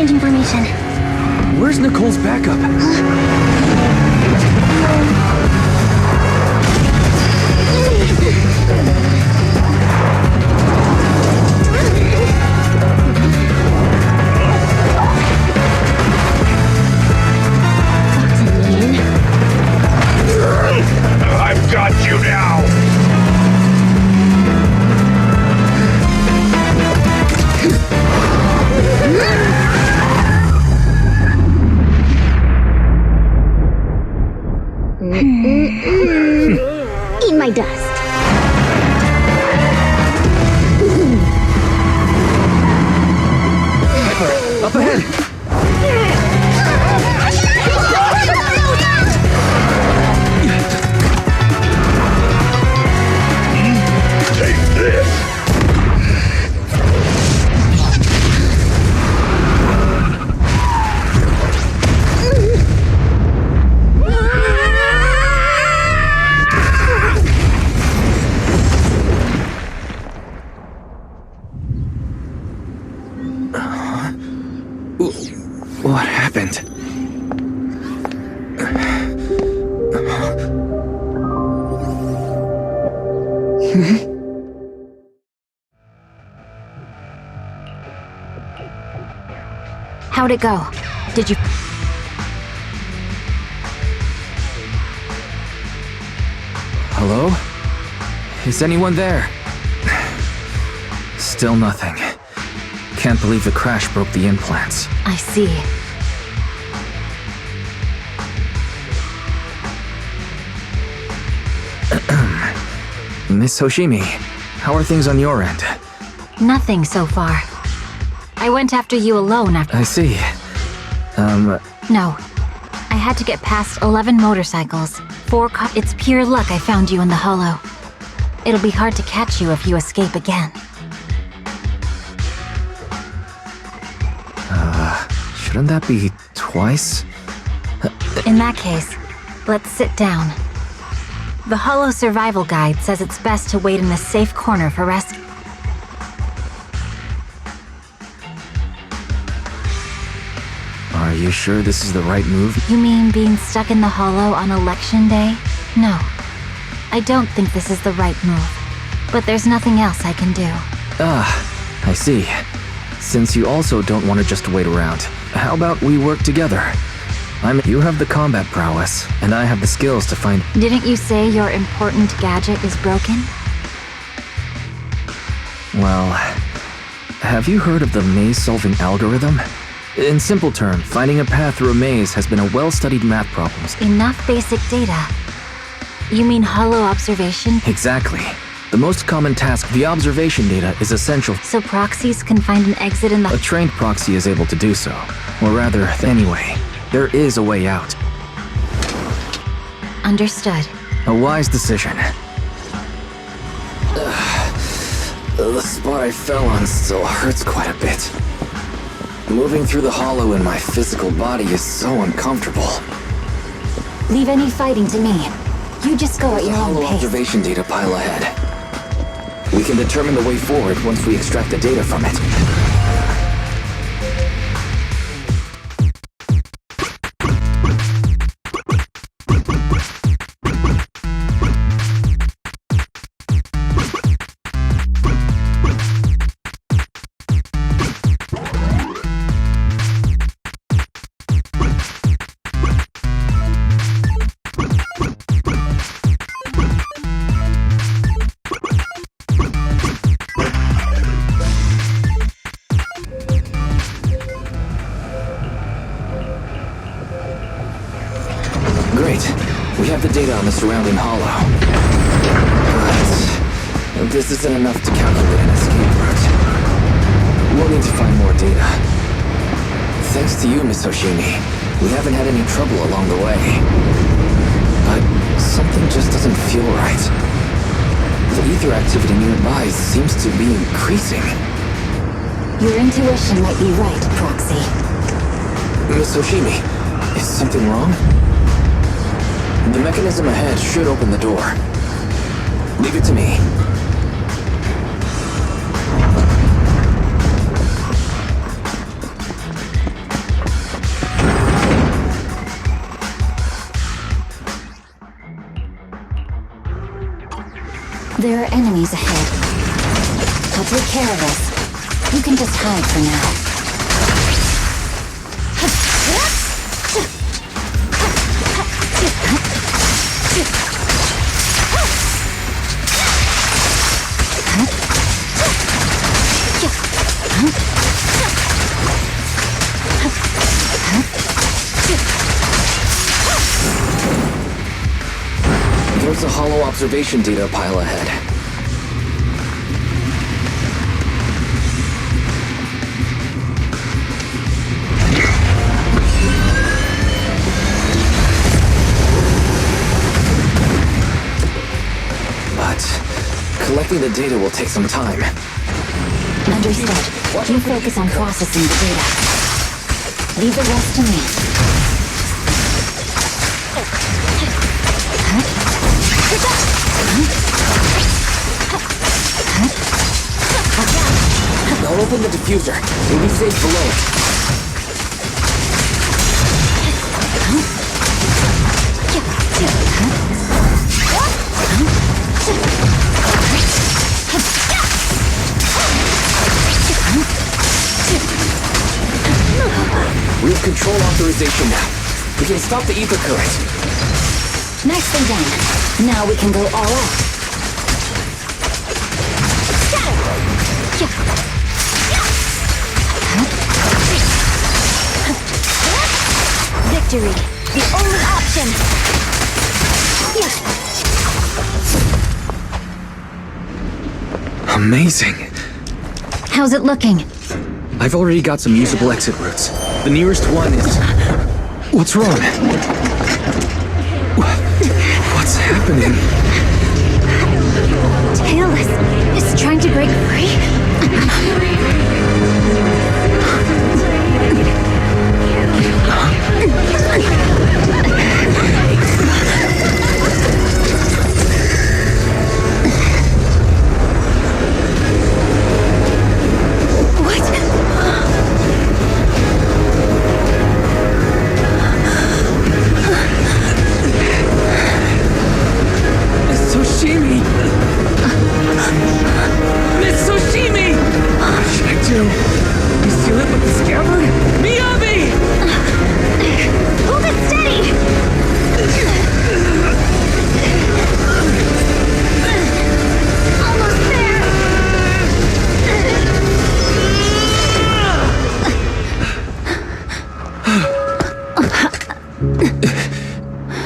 changing formation. Where's Nicole's backup? I've got you now! Eat my dust. Hyper, up ahead! Take this! What happened? How'd it go? Did you... Hello? Is anyone there? Still nothing. Can't believe the crash broke the implants. I see. Miss Hoshimi, how are things on your end? Nothing so far. I went after you alone after... I see. No. I had to get past 11 motorcycles. 4 It's pure luck I found you in the hollow. It'll be hard to catch you if you escape again. Shouldn't that be twice? In that case, let's sit down. The Hollow Survival Guide says it's best to wait in a safe corner for rescue. Are you sure this is the right move? You mean being stuck in the Hollow on Election Day? No. I don't think this is the right move. But there's nothing else I can do. I see. Since you also don't want to just wait around, how about we work together? You have the combat prowess, and I have the skills to find... Didn't you say your important gadget is broken? Well, have you heard of the maze-solving algorithm? In simple terms, finding a path through a maze has been a well-studied math problem. Enough basic data. You mean hollow observation? Exactly. The most common task, the observation data, is essential. So proxies can find an exit in the... A trained proxy is able to do so. Or rather, anyway, there is a way out. Understood. A wise decision. The spot I fell on still hurts quite a bit. Moving through the hollow in my physical body is so uncomfortable. Leave any fighting to me. You just go at your own pace. Observation data pile ahead. We can determine the way forward once we extract the data from it. Great. We have the data on the surrounding hollow. But this isn't enough to calculate an escape route. We'll need to find more data. Thanks to you, Miss Hoshimi, we haven't had any trouble along the way. But something just doesn't feel right. The ether activity nearby seems to be increasing. Your intuition might be right, Proxy. Miss Hoshimi, is something wrong? The mechanism ahead should open the door. Leave it to me. care of us. You can just hide for now. There's a hollow observation data pile ahead. But collecting the data will take some time. Understood. You focus on processing the data. Leave the rest to me. I'll open the diffuser. We'll be safe below it. We have control authorization now. We can stop the ether current. Nicely done. Now we can go all out. Victory, the only option. Amazing. How's it looking? I've already got some usable exit routes. The nearest one is... What's wrong? What's happening? Tailless is trying to break free?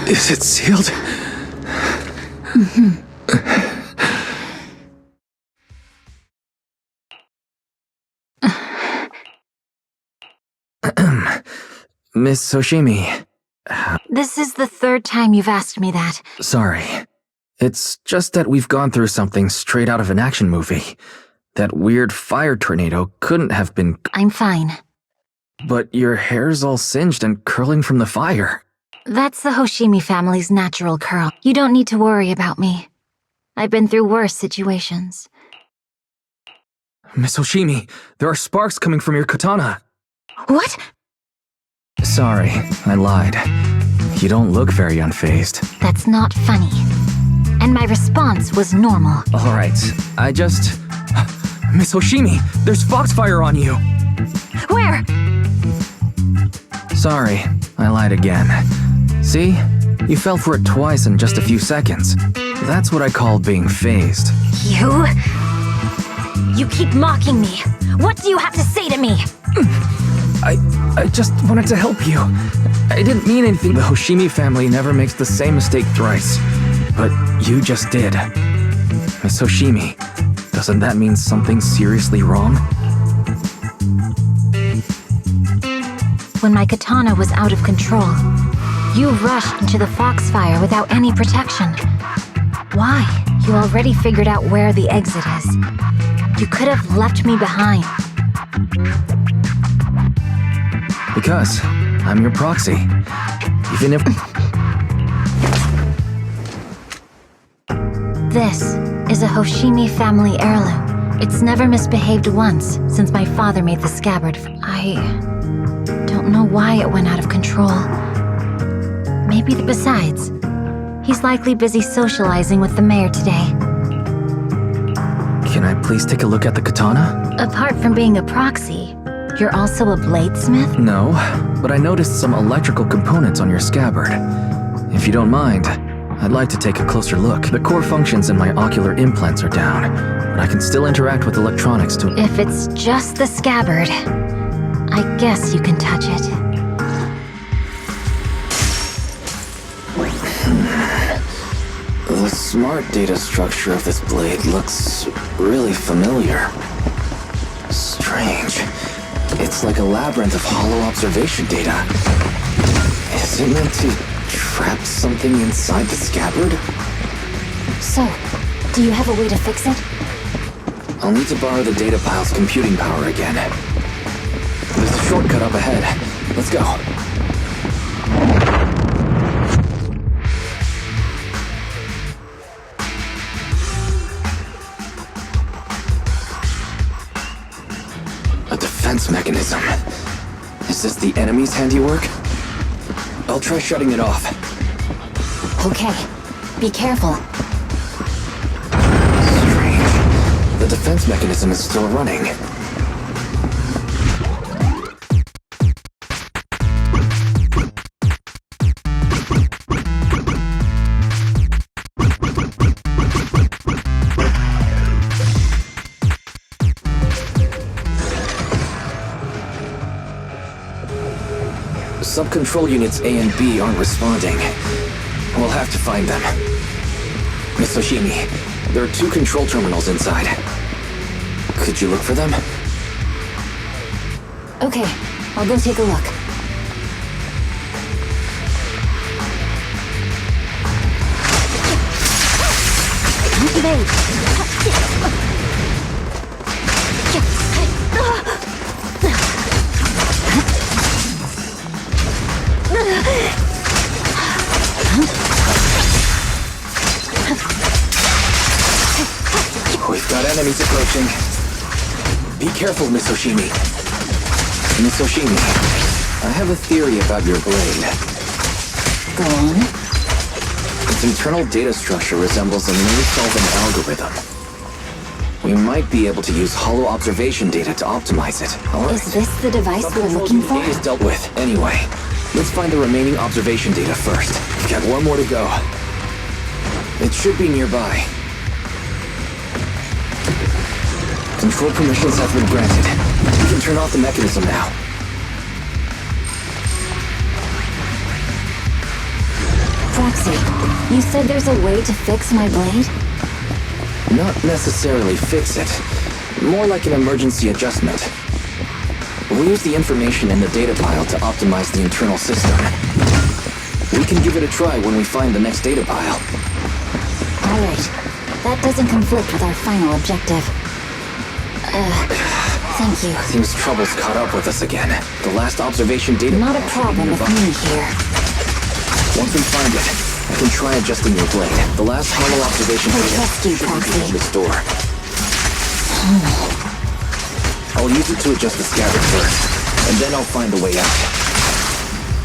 Is it sealed? Miss Soshimi. This is the third time you've asked me that. Sorry. It's just that we've gone through something straight out of an action movie. That weird fire tornado couldn't have been... I'm fine. But your hair's all singed and curling from the fire. That's the Hoshimi family's natural curl. You don't need to worry about me. I've been through worse situations. Miss Hoshimi, there are sparks coming from your katana. What? Sorry, I lied. You don't look very unfazed. That's not funny. And my response was normal. Alright, I just... Miss Hoshimi, there's foxfire on you! Where? Sorry, I lied again. See? You fell for it twice in just a few seconds. That's what I call being phased. You keep mocking me. What do you have to say to me? I just wanted to help you. I didn't mean anything. The Hoshimi family never makes the same mistake thrice. But you just did. Miss Hoshimi, doesn't that mean something seriously wrong? When my katana was out of control, you rushed into the foxfire without any protection. Why? You already figured out where the exit is. You could have left me behind. Because I'm your proxy. Even if... This is a Hoshimi family heirloom. It's never misbehaved once since my father made the scabbard. I don't know why it went out of control. Besides, he's likely busy socializing with the mayor today. Can I please take a look at the katana? Apart from being a proxy, you're also a bladesmith? No, but I noticed some electrical components on your scabbard. If you don't mind, I'd like to take a closer look. The core functions in my ocular implants are down, but I can still interact with electronics to... If it's just the scabbard, I guess you can touch it. The smart data structure of this blade looks really familiar. Strange. It's like a labyrinth of hollow observation data. Is it meant to trap something inside the scabbard? So, do you have a way to fix it? I'll need to borrow the data pile's computing power again. There's a shortcut up ahead. Let's go. A defense mechanism. Is this the enemy's handiwork? I'll try shutting it off. Okay, be careful. Strange. The defense mechanism is still running. Sub-control units A and B aren't responding. We'll have to find them. Miss Oshimi, there are 2 control terminals inside. Could you look for them? Okay, I'll go take a look. We've got enemies approaching. Be careful, Miss Oshimi. Miss Oshimi, I have a theory about your blade. Go on. Its internal data structure resembles a no-solving algorithm. We might be able to use hollow observation data to optimize it. All right. Is this the device we're looking for? Is dealt with. Anyway, let's find the remaining observation data first. We've got one more to go. It should be nearby. Control permissions have been granted. We can turn off the mechanism now. Proxy, you said there's a way to fix my blade? Not necessarily fix it. More like an emergency adjustment. We'll use the information in the data pile to optimize the internal system. We can give it a try when we find the next data pile. Alright, that doesn't conflict with our final objective. Thank you. Seems trouble's caught up with us again. The last observation data Not a pile should be problem with nearby. me here. Once we find it, I can try adjusting your blade. The last hollow observation For data rescue, should be Proxy. behind this door. I'll use it to adjust the scabbard first, and then I'll find the way out.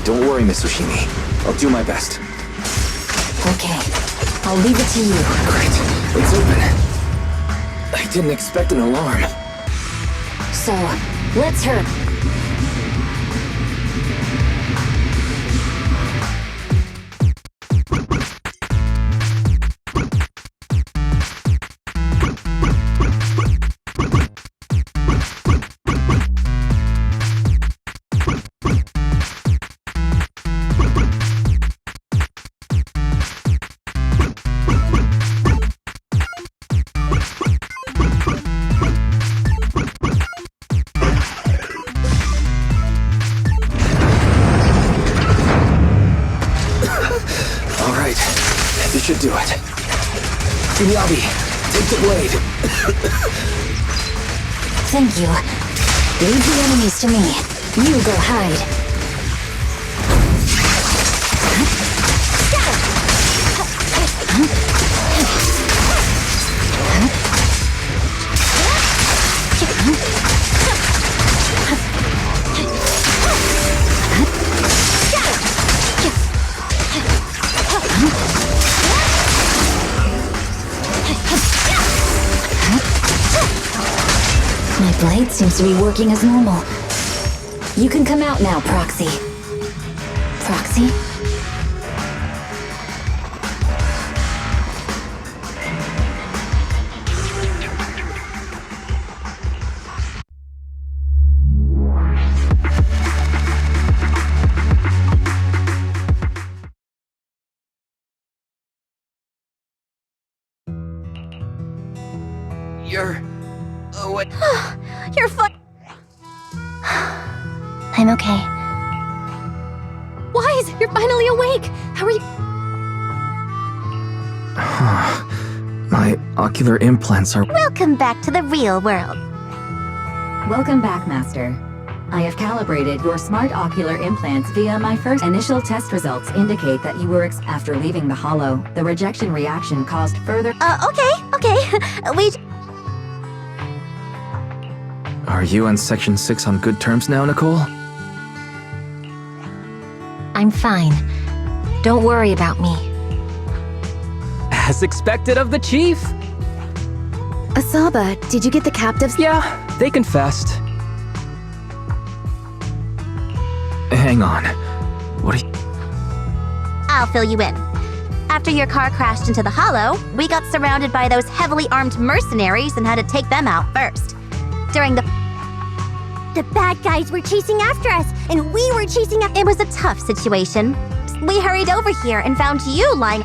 Don't worry, Miss Oshimi. I'll do my best. Okay, I'll leave it to you. Great. It's open. I didn't expect an alarm. So, let's hurry. This should do it. Inyabi, take the blade. Thank you. Leave the enemies to me. You go hide. blade seems to be working as normal. You can come out now, Proxy. Proxy? You're... awake. You're I'm okay. Wise, you're finally awake! How are you? My ocular implants are... Welcome back to the real world. Welcome back, Master. I have calibrated your smart ocular implants via my first initial test results indicate that you were after leaving the hollow. The rejection reaction caused further... Okay. Are you and Section 6 on good terms now, Nicole? I'm fine. Don't worry about me. As expected of the chief. Asaba, did you get the captives? Yeah, they confessed. Hang on. What are you... I'll fill you in. After your car crashed into the hollow, we got surrounded by those heavily armed mercenaries and had to take them out first. During the bad guys were chasing after us, and we were chasing after... It was a tough situation. We hurried over here and found you lying...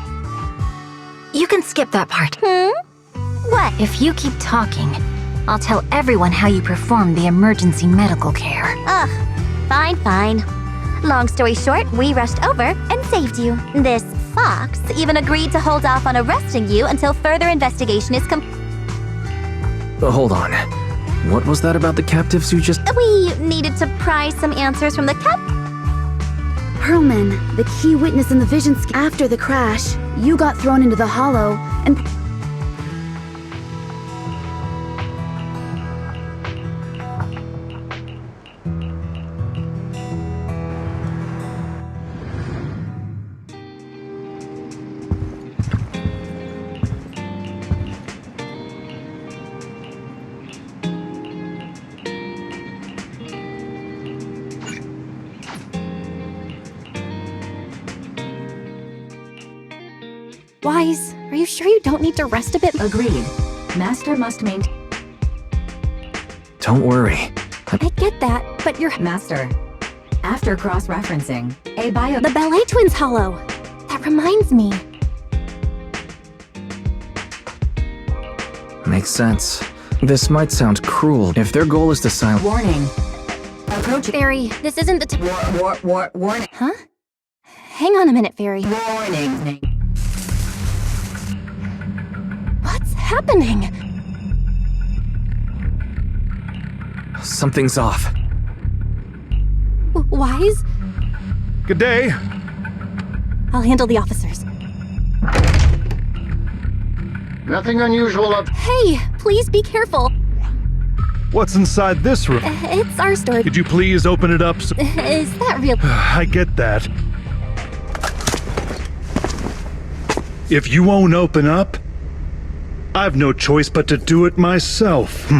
You can skip that part. What? If you keep talking, I'll tell everyone how you performed the emergency medical care. Ugh, fine. Long story short, we rushed over and saved you. This fox even agreed to hold off on arresting you until further investigation is Hold on. What was that about the captives you just... We needed to pry some answers from the Perlman, the key witness in the vision after the crash, you got thrown into the hollow, and... Wise, are you sure you don't need to rest a bit? Agreed. Master must maintain... Don't worry. I get that, but you're... Master. After cross-referencing, a bio... The Ballet Twins hollow. That reminds me. Makes sense. This might sound cruel. If their goal is to silence... Warning. Approaching... Fairy, this isn't the Warning. Huh? Hang on a minute, Fairy. Warning. What's happening? Something's off. Wise? Good day. I'll handle the officers. Nothing unusual up. Hey, please be careful. What's inside this room? It's our storage. Could you please open it up? Is that real? I get that. If you won't open up, I've no choice but to do it myself.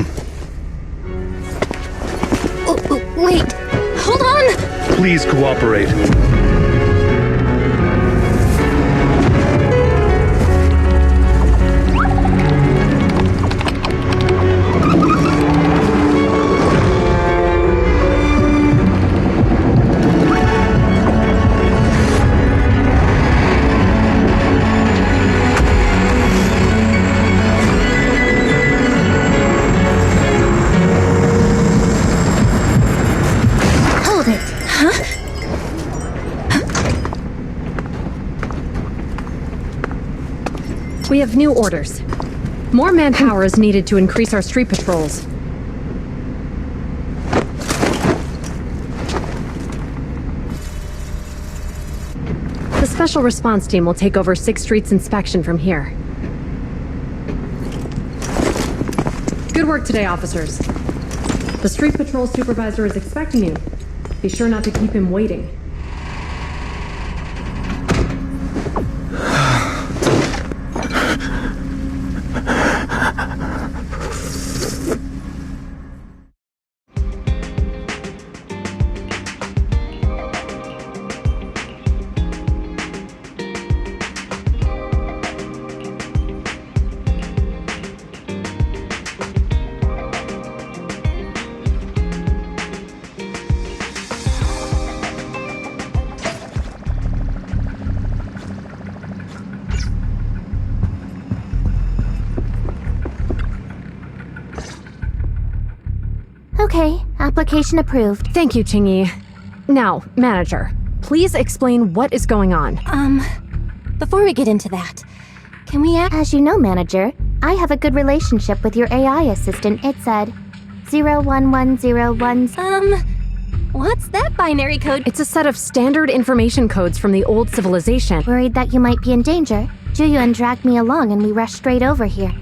Wait, hold on! Please cooperate. Hold it, huh? We have new orders. More manpower is needed to increase our street patrols. The Special Response Team will take over 6th Street's inspection from here. Good work today, officers. The street patrol supervisor is expecting you. Be sure not to keep him waiting. Okay, application approved. Thank you, Chingy. Now, manager, please explain what is going on. Before we get into that, can we As you know, manager, I have a good relationship with your AI assistant. It said 01101. What's that binary code? It's a set of standard information codes from the old civilization. Worried that you might be in danger, Juyuan dragged me along and we rushed straight over here.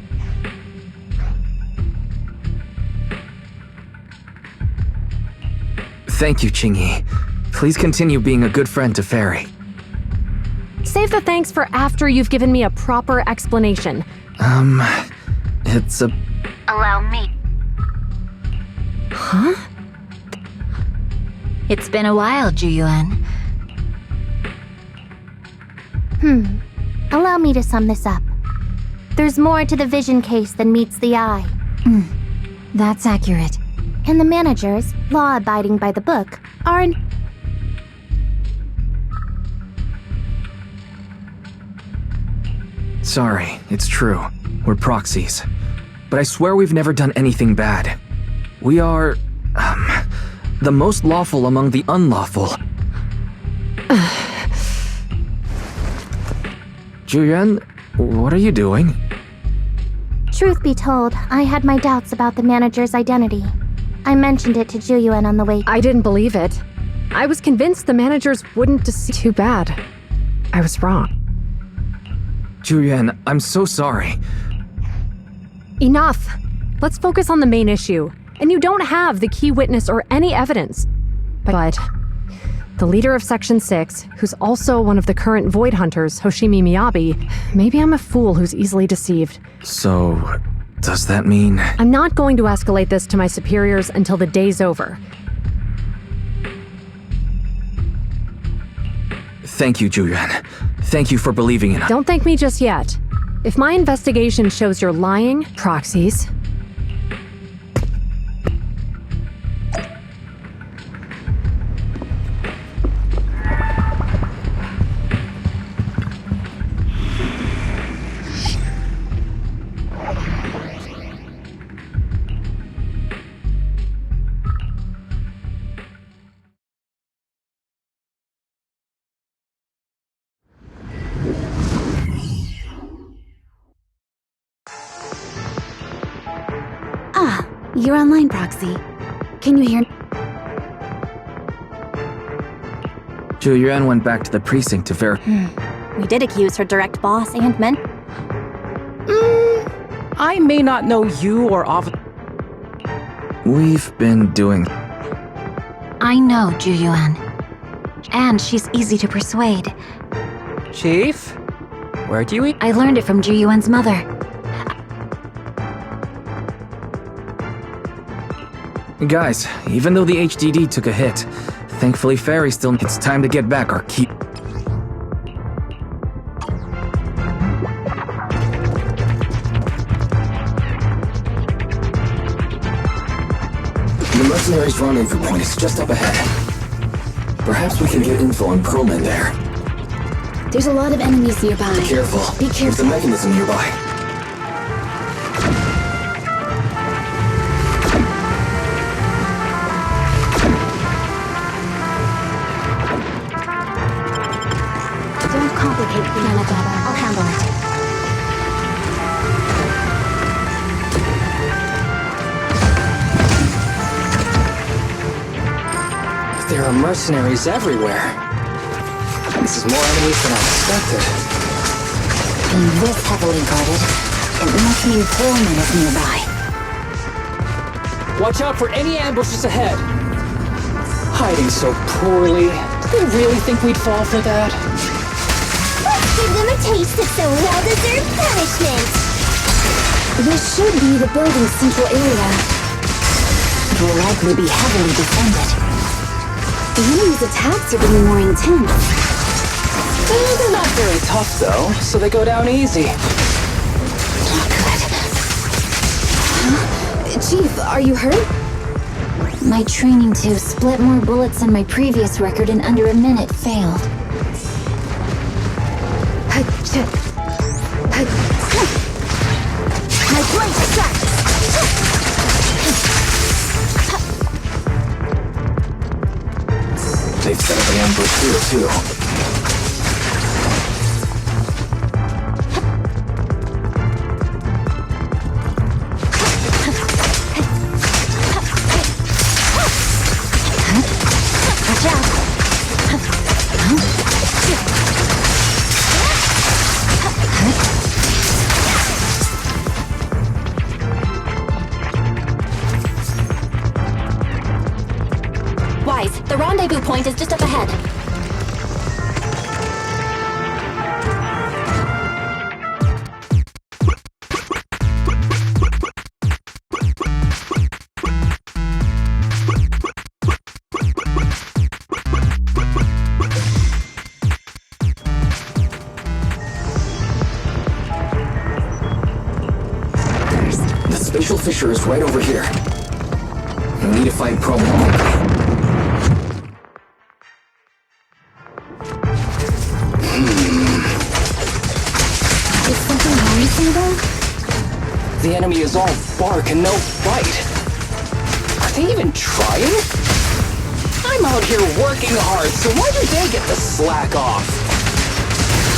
Thank you, Chingy. Please continue being a good friend to Fairy. Save the thanks for after you've given me a proper explanation. It's a... Allow me. Huh? It's been a while, Juyuan. Allow me to sum this up. There's more to the vision case than meets the eye. That's accurate. And the managers, law-abiding by the book, are Sorry, it's true. We're proxies. But I swear we've never done anything bad. We are... the most lawful among the unlawful. Juyuan, what are you doing? Truth be told, I had my doubts about the manager's identity. I mentioned it to Juyuan on the way. I didn't believe it. I was convinced the managers wouldn't deceive. Too bad. I was wrong. Juyuan, I'm so sorry. Enough! Let's focus on the main issue. And you don't have the key witness or any evidence. But the leader of Section 6, who's also one of the current Void Hunters, Hoshimi Miyabi, maybe I'm a fool who's easily deceived. So, does that mean... I'm not going to escalate this to my superiors until the day's over. Thank you, Juyuan. Thank you for believing in us. Don't thank me just yet. If my investigation shows you're lying, proxies... You're online, Proxy. Can you hear me? Juyuan went back to the precinct to verify. We did accuse her direct boss and men. I may not know you or We've been doing... I know Juyuan. And she's easy to persuade. Chief? Where do you eat? I learned it from Juyuan's mother. Guys, even though the HDD took a hit, thankfully Fairy still... It's time to get back our key... The mercenaries' rendezvous point is just up ahead. Perhaps we can get info on Pearlman there. There's a lot of enemies nearby. Be careful. Be There's a careful. mechanism nearby. Don't complicate things. I'll handle it. There are mercenaries everywhere. This is more enemies than I expected. Being this heavily guarded, it must mean Pearlman is nearby. Watch out for any ambushes ahead. hiding so poorly. Do they really think we'd fall for that? Let's give them a taste of some well-deserved punishment! This should be the building's central area. It will likely be heavily defended. The enemy's attacks are getting more intense. They're not very tough, though, so they go down easy. Not good. Chief, are you hurt? My training to split more bullets than my previous record in under a minute failed. My blade strikes! ambush here, too. Watch out! Wise, the rendezvous point is just up ahead. The spatial fissure is right over here. We need to find problem quickly. Is something wrong with you, though? The enemy is all bark and no bite. Are they even trying? I'm out here working hard, so why do they get to slack off?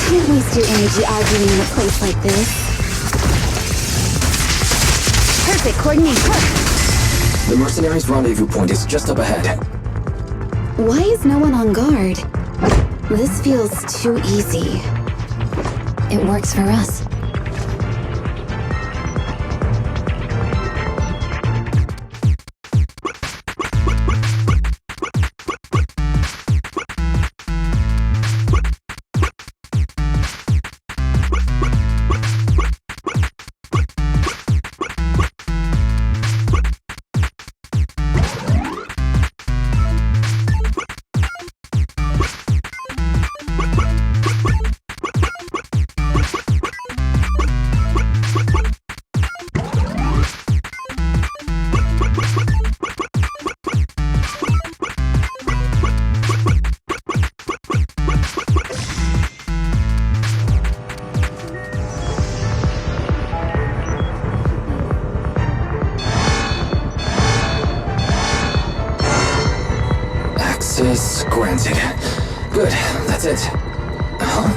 Can't waste your energy arguing in a place like this. Perfect coordination. The mercenaries' rendezvous point is just up ahead. Why is no one on guard? This feels too easy. It works for us. Access granted. Good, that's it. Huh?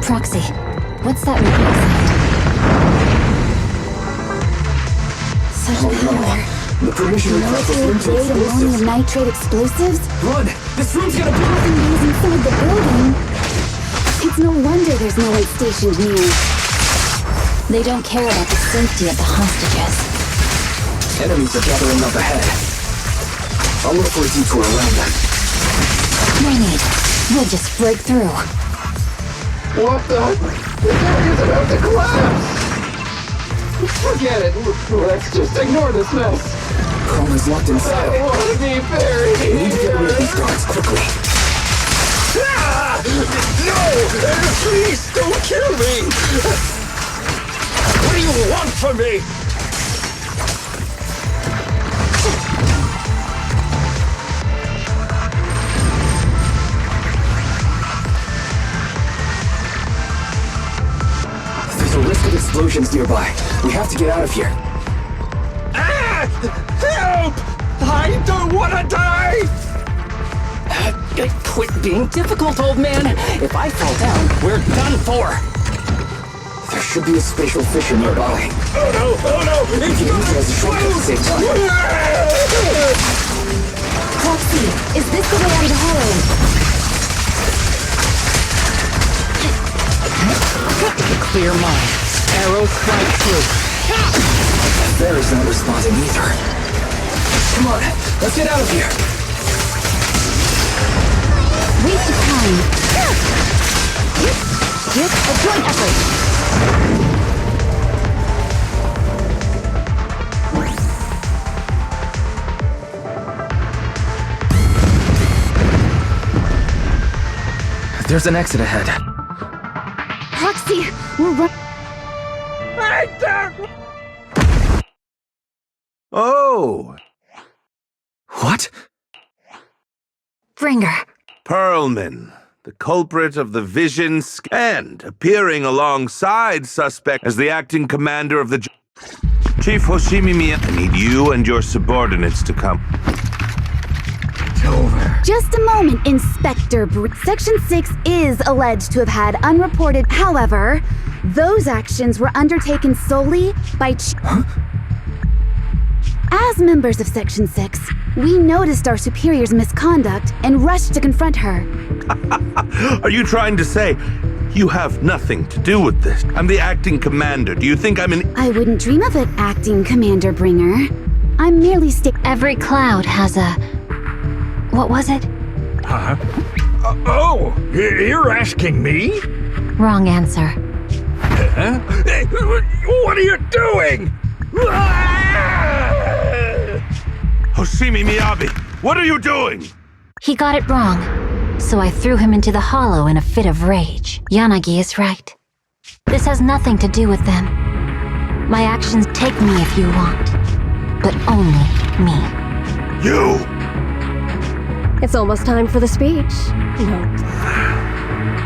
Proxy, what's that report sound? Such power. The permission You know request if was you linked to create ammonium explosives. nitrate explosives? Run! This room's gonna blow! Nothing goes inside the building. It's no wonder there's no one stationed near. They don't care about the safety of the hostages. Enemies are gathering up ahead. I'll look for a detour around them. No need. We'll just break through. What the? The area's about to collapse! Forget it. Let's just ignore this mess. Coleman's locked I inside. want to be buried. We need to get rid of these guards quickly. Ah! No! Please don't kill me! What do you want from me? There's a risk of explosions nearby. We have to get out of here. Ah! Help! I don't want to die! Quit being difficult, old man. If I fall down, we're done for. There should be a spatial fissure nearby. Oh no! Oh no! It's You can use it as a shortcut to save time. Proxy, is this the way out of the hollow? Clear mind. Arrow strike through. Barry's not responding either. Come on, let's get out of here. Waste of time. It's a joint effort. There's an exit ahead. Proxy, we're run. Oh, What? Bringer. Perlman, the culprit of the vision and appearing alongside suspect as the acting commander of the... Chief Hoshimi, I need you and your subordinates to come. over. Just a moment, Inspector Section 6 is alleged to have had unreported. However, those actions were undertaken solely by As members of Section 6, we noticed our superior's misconduct and rushed to confront her. Are you trying to say you have nothing to do with this? I'm the acting commander. Do you think I'm an... I wouldn't dream of it, Acting Commander Bringer. I'm merely Every cloud has a... What was it? Huh? You're asking me? Wrong answer. Huh? What are you doing? Hoshimi Miyabi, what are you doing? He got it wrong, so I threw him into the hollow in a fit of rage. Yanagi is right. This has nothing to do with them. My actions take me if you want, but only me. You! It's almost time for the speech. No.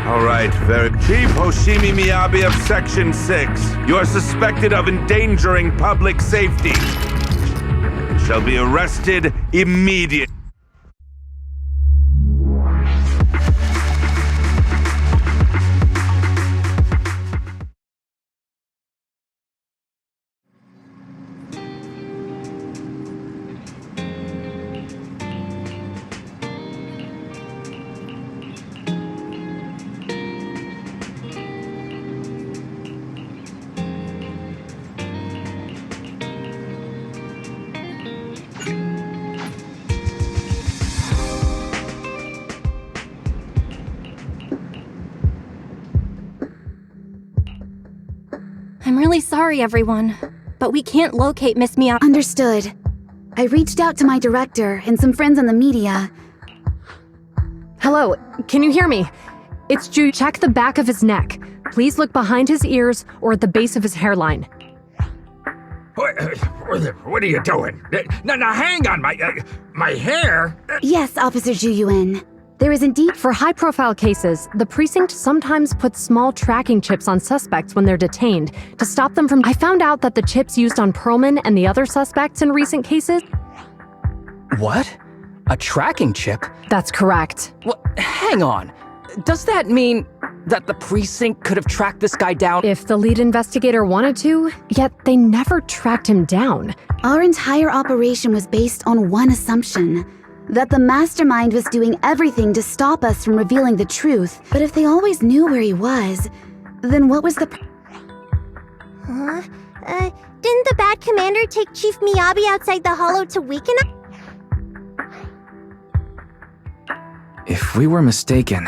All right, Chief Hoshimi Miyabi of Section 6, you are suspected of endangering public safety. And shall be arrested immediately. I'm really sorry, everyone, but we can't locate Miss Miyabi. Understood. I reached out to my director and some friends in the media. Hello, can you hear me? It's Ju. Check the back of his neck. Please look behind his ears or at the base of his hairline. What are you doing? Now hang on, my hair? Yes, Officer Ju Yuen. There is indeed... For high-profile cases, the precinct sometimes puts small tracking chips on suspects when they're detained to stop them from... I found out that the chips used on Perlman and the other suspects in recent cases... What? A tracking chip? That's correct. What? Hang on. Does that mean that the precinct could have tracked this guy down? If the lead investigator wanted to, yet they never tracked him down. Our entire operation was based on one assumption. That the mastermind was doing everything to stop us from revealing the truth. But if they always knew where he was, then what was the... Huh? Didn't the bad commander take Chief Miyabi outside the hollow to weaken us? If we were mistaken,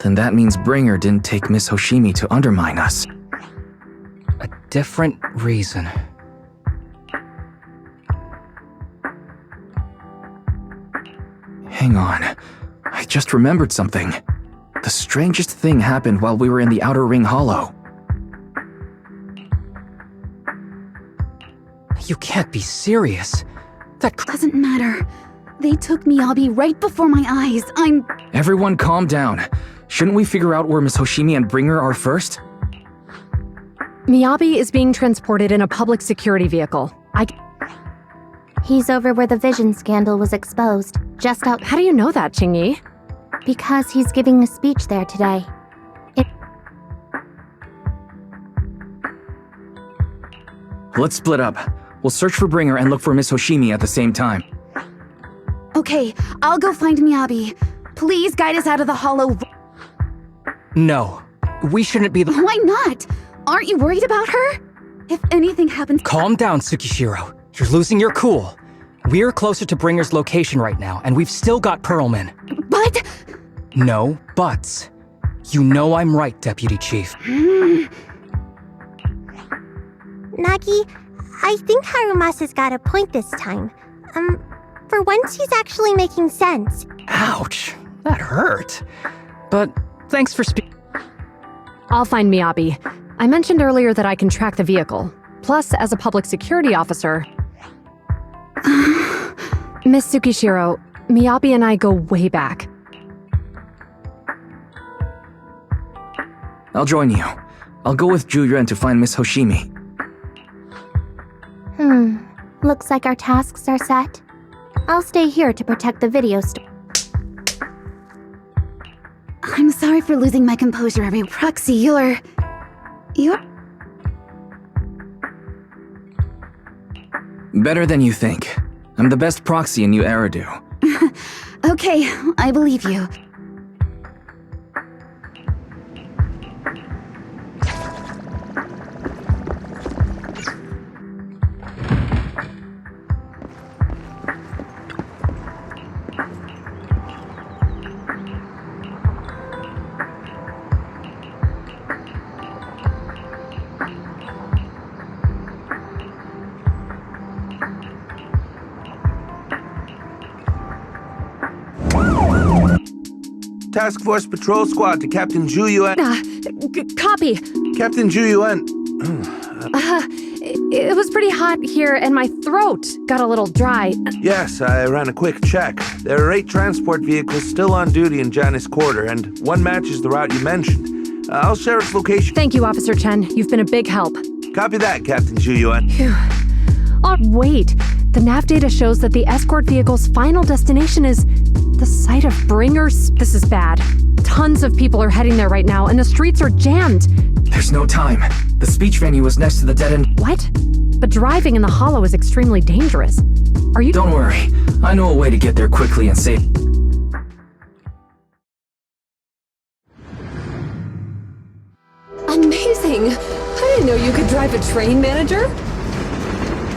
then that means Bringer didn't take Miss Hoshimi to undermine us. A different reason. Hang on. I just remembered something. The strangest thing happened while we were in the Outer Ring Hollow. You can't be serious. That doesn't matter. They took Miyabi right before my eyes. Everyone calm down. Shouldn't we figure out where Miss Hoshimi and Bringer are first? Miyabi is being transported in a public security vehicle. He's over where the vision scandal was exposed, just out... How do you know that, Qingyi? Because he's giving a speech there today. Let's split up. We'll search for Bringer and look for Miss Hoshimi at the same time. Okay, I'll go find Miyabi. Please guide us out of the hollow. No, we shouldn't be the... Why not? Aren't you worried about her? If anything happens... Calm down, Tsukishiro. You're losing your cool. We're closer to Bringer's location right now, and we've still got Perlman. But... No buts. You know I'm right, Deputy Chief. Nagi, I think Harumasa's got a point this time. For once he's actually making sense. Ouch, that hurt. But thanks for I'll find Miyabi. I mentioned earlier that I can track the vehicle. Plus, as a public security officer... Miss Tsukishiro, Miyabi and I go way back. I'll join you. I'll go with Juyuan to find Miss Hoshimi. Looks like our tasks are set. I'll stay here to protect the video store. I'm sorry for losing my composure, every Proxy, you're... Better than you think. I'm the best proxy in New Eridu. Okay, I believe you. Task Force Patrol Squad to Captain Zhu Yuan. Copy. Captain Zhu Yuan. It was pretty hot here, and my throat got a little dry. Yes, I ran a quick check. There are 8 transport vehicles still on duty in Janice Quarter, and one matches the route you mentioned. I'll share its location. Thank you, Officer Chen. You've been a big help. Copy that, Captain Zhu Yuan. Oh, wait. The nav data shows that the escort vehicle's final destination is the site of Bringers. This is bad. Tons of people are heading there right now, and the streets are jammed. There's no time. The speech venue was next to the dead end. What? But driving in the hollow is extremely dangerous. Are you— Don't worry. I know a way to get there quickly and safe. Amazing! I didn't know you could drive a train, manager.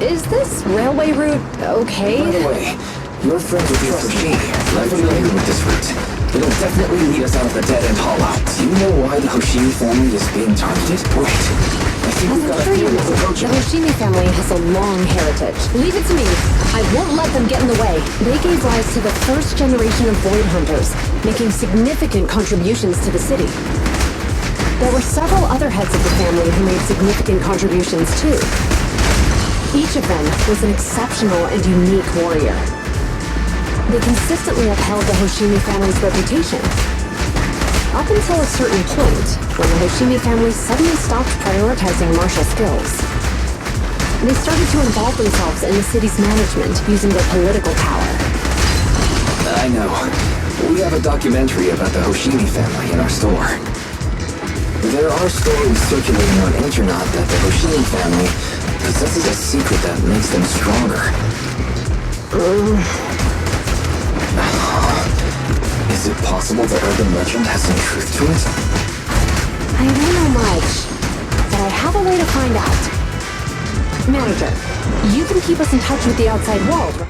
Is this railway route okay? By the way, your friends with Hoshimi. I'm familiar with this route. It'll definitely lead us out of the dead-end hollow. Do you know why the Hoshimi family is being targeted? Wait, I think we've got a few of approaching. The Hoshimi family has a long heritage. Leave it to me. I won't let them get in the way. They gave rise to the first generation of Void Hunters, making significant contributions to the city. There were several other heads of the family who made significant contributions too. Each of them was an exceptional and unique warrior. They consistently upheld the Hoshimi family's reputation. Up until a certain point, when the Hoshimi family suddenly stopped prioritizing martial skills. They started to involve themselves in the city's management using their political power. I know. We have a documentary about the Hoshimi family in our store. There are stories circulating on internet that the Hoshimi family possesses a secret that makes them stronger. Is it possible the urban legend has some truth to it? I don't know much, but I have a way to find out. Manager, you can keep us in touch with the outside world.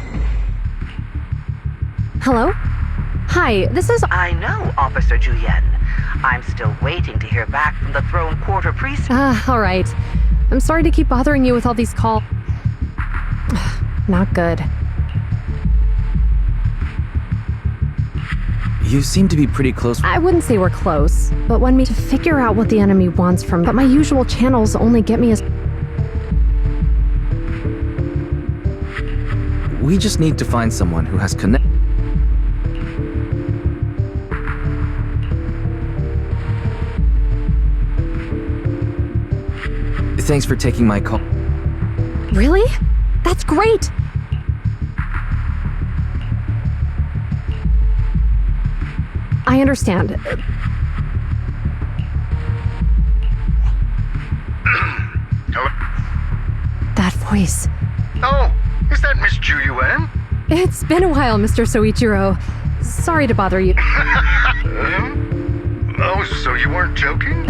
Hello? Hi, this is— I know, Officer Juyen. I'm still waiting to hear back from the Throne Quarter Precinct. all right. I'm sorry to keep bothering you with all these calls. Not good. You seem to be pretty close. I wouldn't say we're close, but when me to figure out what the enemy wants from— but my usual channels only get me as— We just need to find someone who has connect. Thanks for taking my call. Really? That's great! I understand. Hello? That voice. Oh, is that Miss Zhu Yuan? It's been a while, Mr. Soichiro. Sorry to bother you. Oh, so you weren't joking?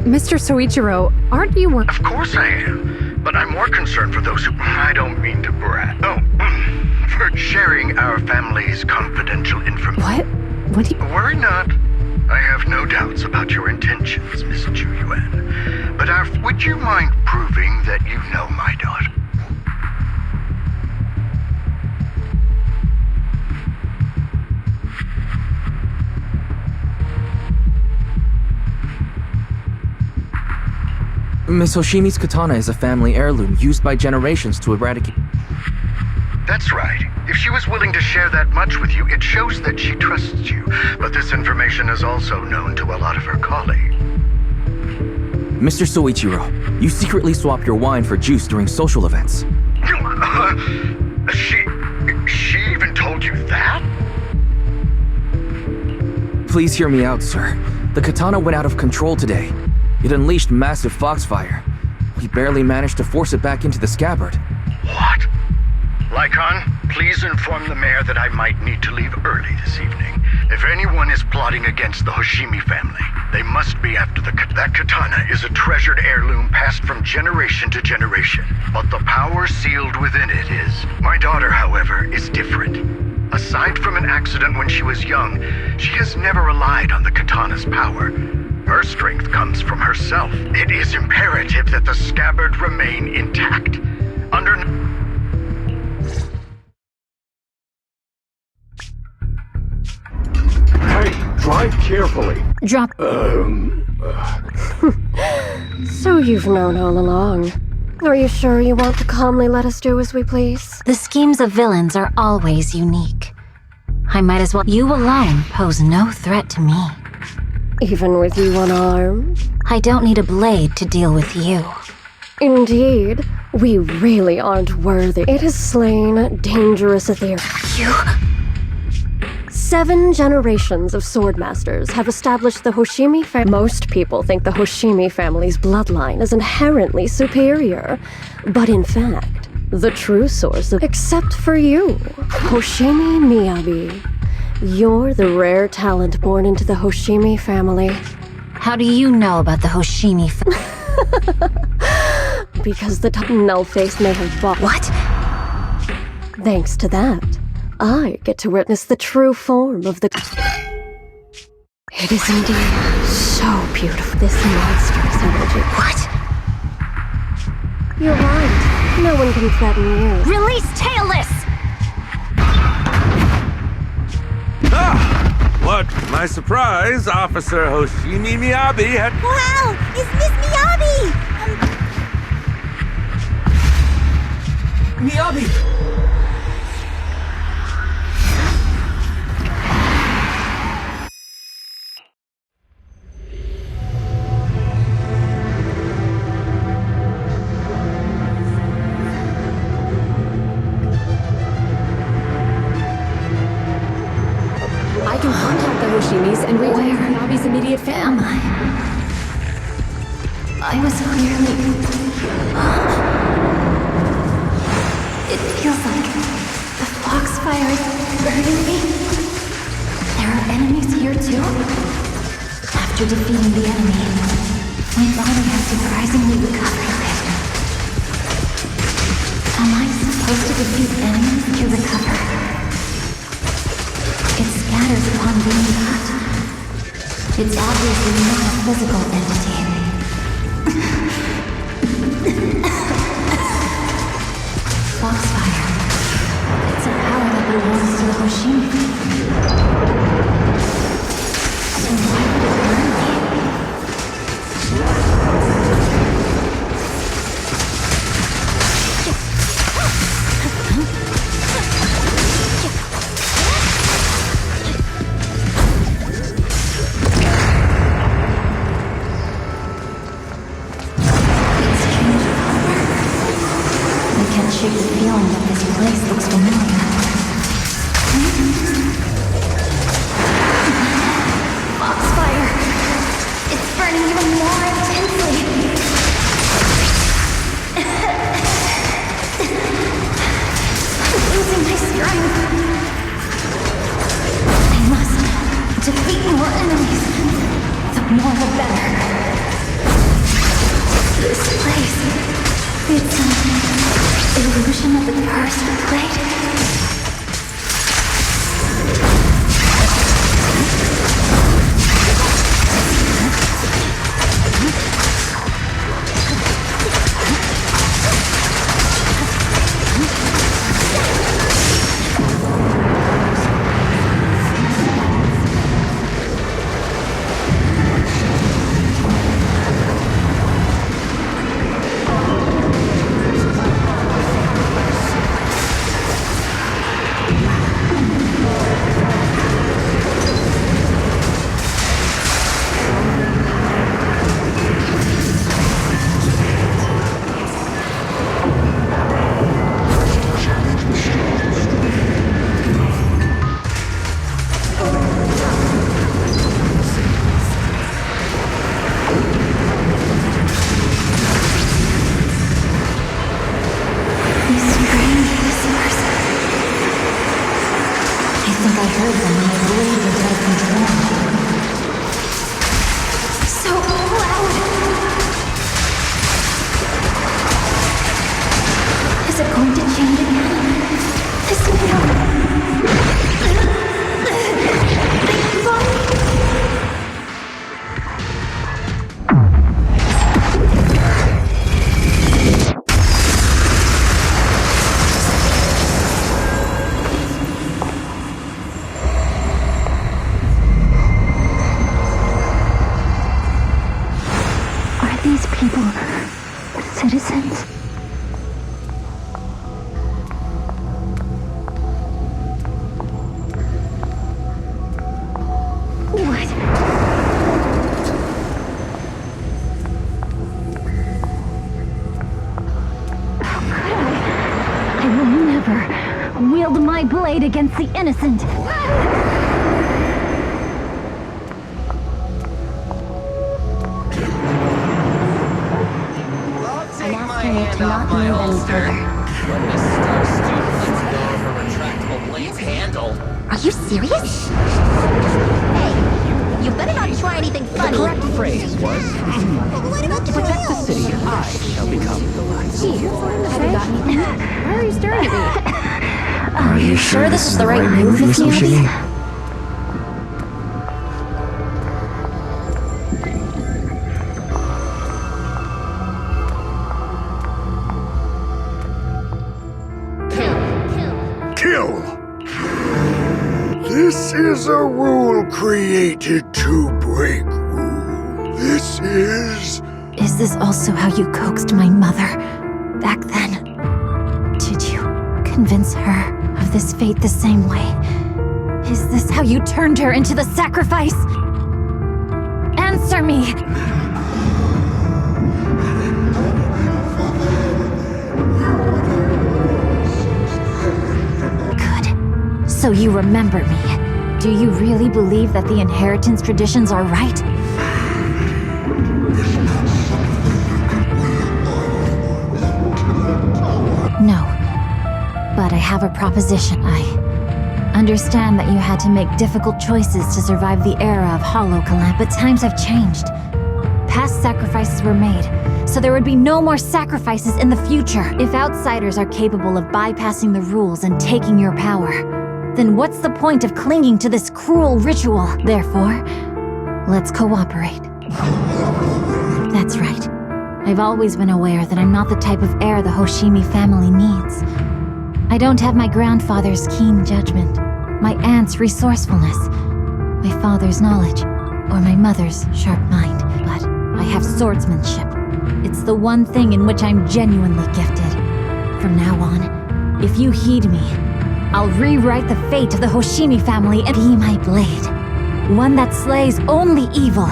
Mr. Soichiro, aren't you— Of course I am, but I'm more concerned for those who— I don't mean to brat. Oh, for sharing our family's confidential information. What? What do you— Worry not. I have no doubts about your intentions, Miss Zhu Yuan. But would you mind proving that you know my daughter? Miss Hoshimi's katana is a family heirloom used by generations to eradicate. That's right. If she was willing to share that much with you, it shows that she trusts you. But this information is also known to a lot of her colleagues. Mr. Soichiro, you secretly swap your wine for juice during social events. She even told you that? Please hear me out, sir. The katana went out of control today. It unleashed massive foxfire. We barely managed to force it back into the scabbard. What? Lycon, please inform the mayor that I might need to leave early this evening. If anyone is plotting against the Hoshimi family, they must be after that katana is a treasured heirloom passed from generation to generation. But the power sealed within it is. My daughter, however, is different. Aside from an accident when she was young, she has never relied on the katana's power. Her strength comes from herself. It is imperative that the scabbard remain intact. Hey, drive carefully. Drop. So you've known all along. Are you sure you want to calmly let us do as we please? The schemes of villains are always unique. I might as well. You alone pose no threat to me. Even with you unarmed? I don't need a blade to deal with you. Indeed, we really aren't worthy. It has slain dangerous Aether. You? 7 generations of swordmasters have established the Hoshimi family. Most people think the Hoshimi family's bloodline is inherently superior. But in fact, the true source of— except for you, Hoshimi Miyabi. You're the rare talent born into the Hoshimi family. How do you know about the Hoshimi Because the nullface may have bought— What? Thanks to that, I get to witness the true form of the— It is indeed so beautiful, this monstrous energy. What? You're right. No one can threaten you. Release Tailless! Ah! What my surprise, Officer Hoshimi Miyabi had— Wow! It's Miss Miyabi! Miyabi! I can contact the Hoshimis and reach Miyabi's immediate family. I was clearly... It feels like the foxfire is burning me. There are enemies here too? After defeating the enemy, my body has surprisingly recovered a bit. Am I supposed to defeat enemies to recover? It scatters upon being cut. It's obviously not a physical entity. Foxfire. It's a power that belongs to the Hoshimi. So why would it burn me? Shake the feeling that this place looks familiar. think I heard them when my blade was out of control. So loud! Is it going to change again? This Are these people citizens? What? How could I? I will never wield my blade against the innocent. I'm asking you to not move any further. When Miss Star Student lets go of her retractable blade's handle. Are you serious? Hey, you better not try anything funny. The correct phrase was, to protect the city, I shall become the light. Have you got anything? Why are you staring at me? Are you sure this is the right move, Miss Miyabi? Kill! This is a rule created to break rules. This is... Is this also how you coaxed my mother back then? Did you convince her of this fate the same way? Is this how you turned her into the sacrifice? Answer me! Good. So you remember me. Do you really believe that the inheritance traditions are right? No. But I have a proposition. I understand that you had to make difficult choices to survive the era of Hollow Calamity, but times have changed. Past sacrifices were made, so there would be no more sacrifices in the future. If outsiders are capable of bypassing the rules and taking your power, then what's the point of clinging to this cruel ritual? Therefore, let's cooperate. That's right. I've always been aware that I'm not the type of heir the Hoshimi family needs. I don't have my grandfather's keen judgment, my aunt's resourcefulness, my father's knowledge, or my mother's sharp mind, but I have swordsmanship. It's the one thing in which I'm genuinely gifted. From now on, if you heed me, I'll rewrite the fate of the Hoshimi family and be my blade. One that slays only evil.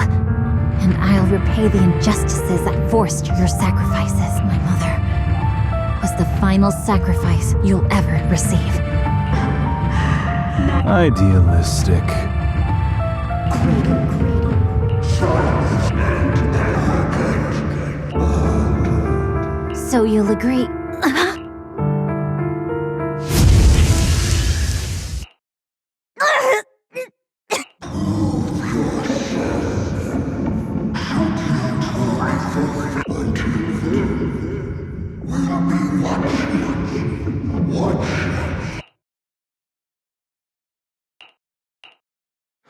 And I'll repay the injustices that forced your sacrifices. My mother was the final sacrifice you'll ever receive. Idealistic. So you'll agree?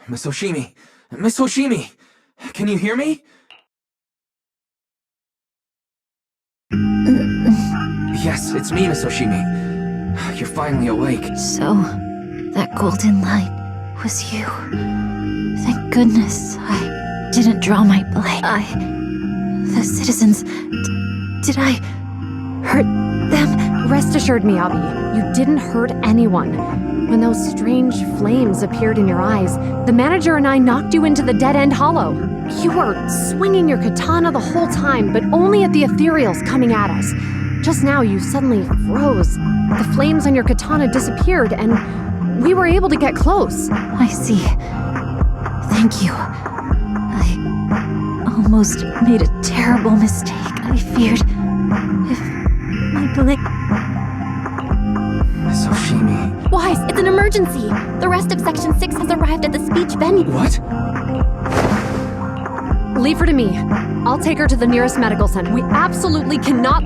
Miss Hoshimi! Miss Hoshimi! Can you hear me? Yes, it's me, Miss Hoshimi. You're finally awake. So, that golden light was you. Thank goodness I didn't draw my blade. The citizens... did I hurt them? Rest assured, Miyabi, you didn't hurt anyone. When those strange flames appeared in your eyes, the manager and I knocked you into the dead-end hollow. You were swinging your katana the whole time, but only at the ethereals coming at us. Just now, you suddenly froze. The flames on your katana disappeared, and we were able to get close. I see. Thank you. I almost made a terrible mistake. I feared if my blade... Miss Hoshimi... Wise, it's an emergency. The rest of Section 6 has arrived at the speech venue. What? Leave her to me. I'll take her to the nearest medical center. We absolutely cannot...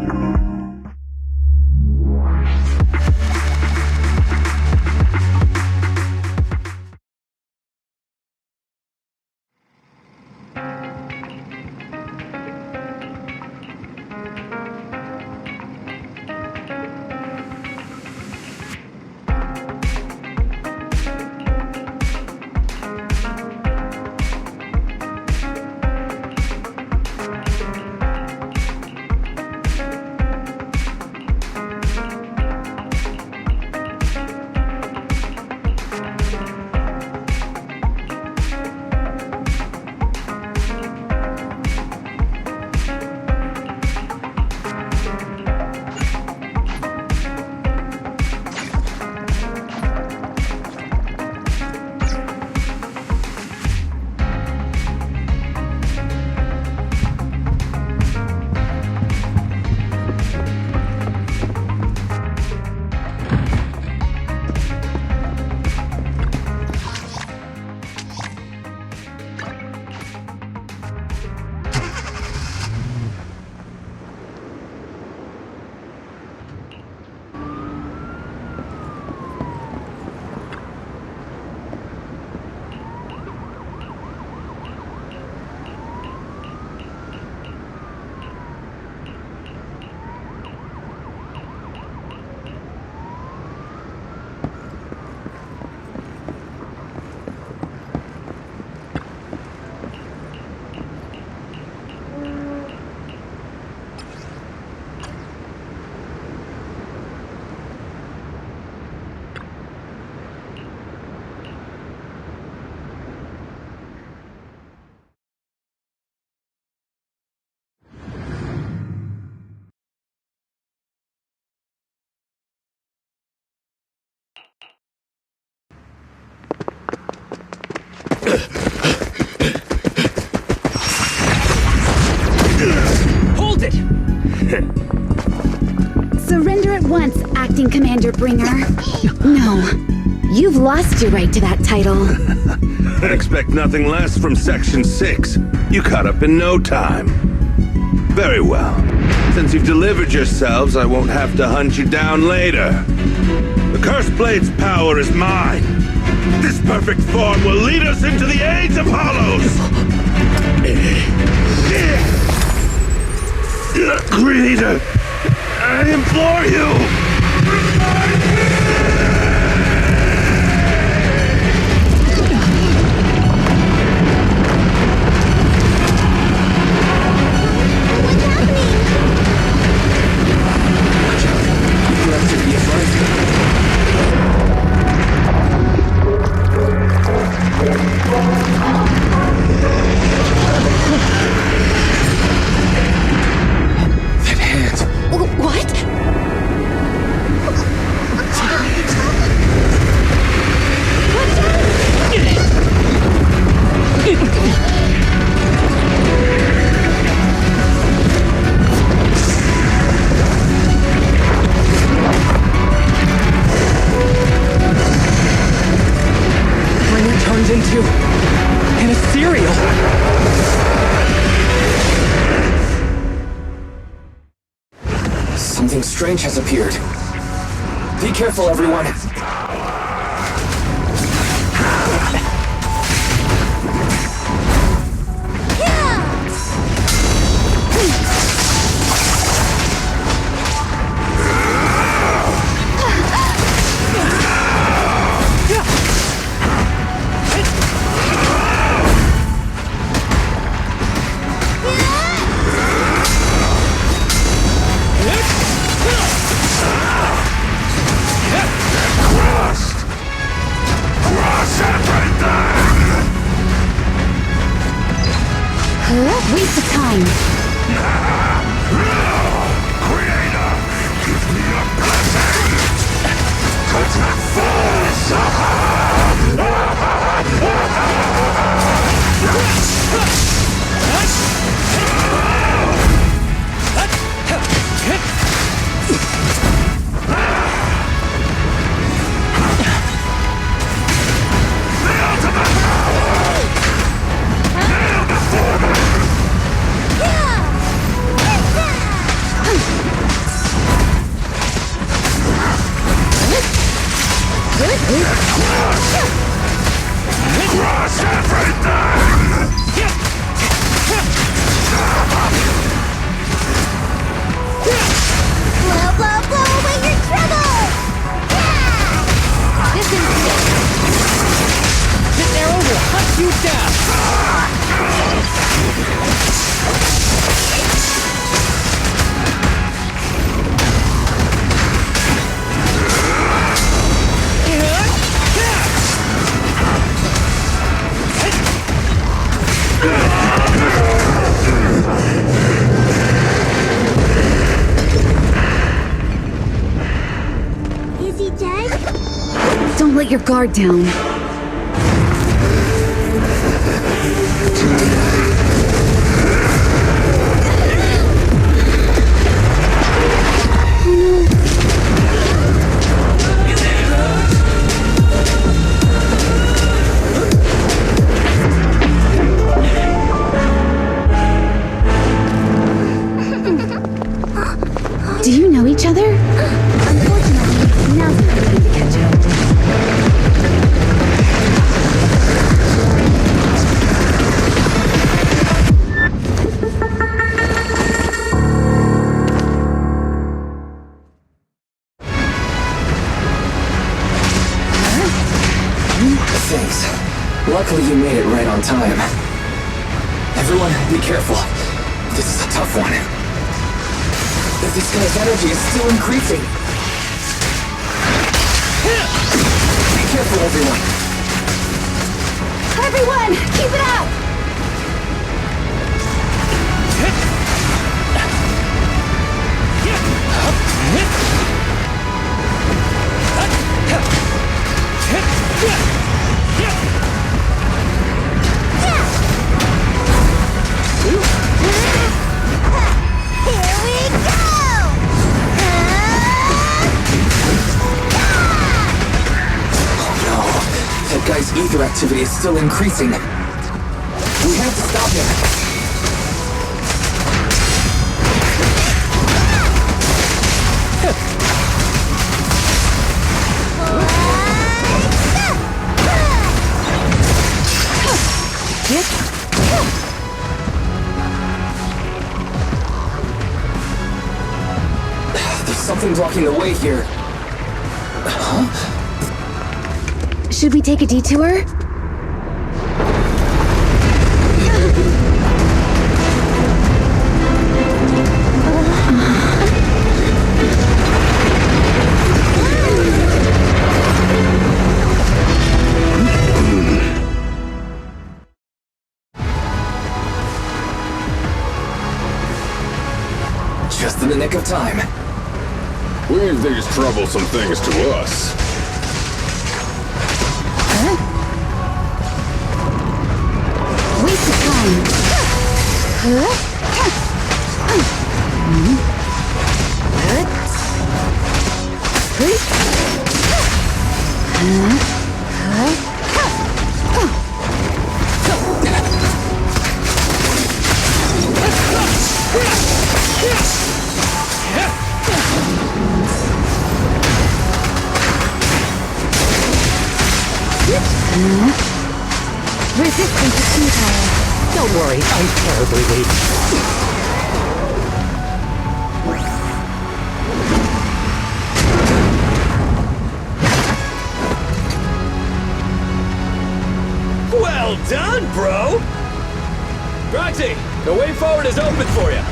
Hold it! Surrender at once, Acting Commander Bringer. No, you've lost your right to that title. I'd expect nothing less from Section 6. You caught up in no time. Very well. Since you've delivered yourselves, I won't have to hunt you down later. The Cursed Blade's power is mine. This perfect form will lead us into the Age of Hollows! Creator, I implore you! Into an ethereal. Something strange has appeared. Be careful, everyone. Waste of time. Creator, give me a blessing! Cut force! Shoot down! Is he dead? Don't let your guard down. Do you know each other? Unfortunately, now's not the time to catch up. Thanks. Luckily you made it right on time. Everyone, be careful. This is a tough one. This guy's energy is still increasing. Be careful, everyone. Everyone, keep it up! That guy's ether activity is still increasing. We have to stop him. There's something blocking the way here. Huh? Should we take a detour? Just in the nick of time. We didn't think it's troublesome things to us. Waste of time. Resistance is futile. Don't worry, I'm terribly weak. Well done, bro! Roxy, the way forward is open for you.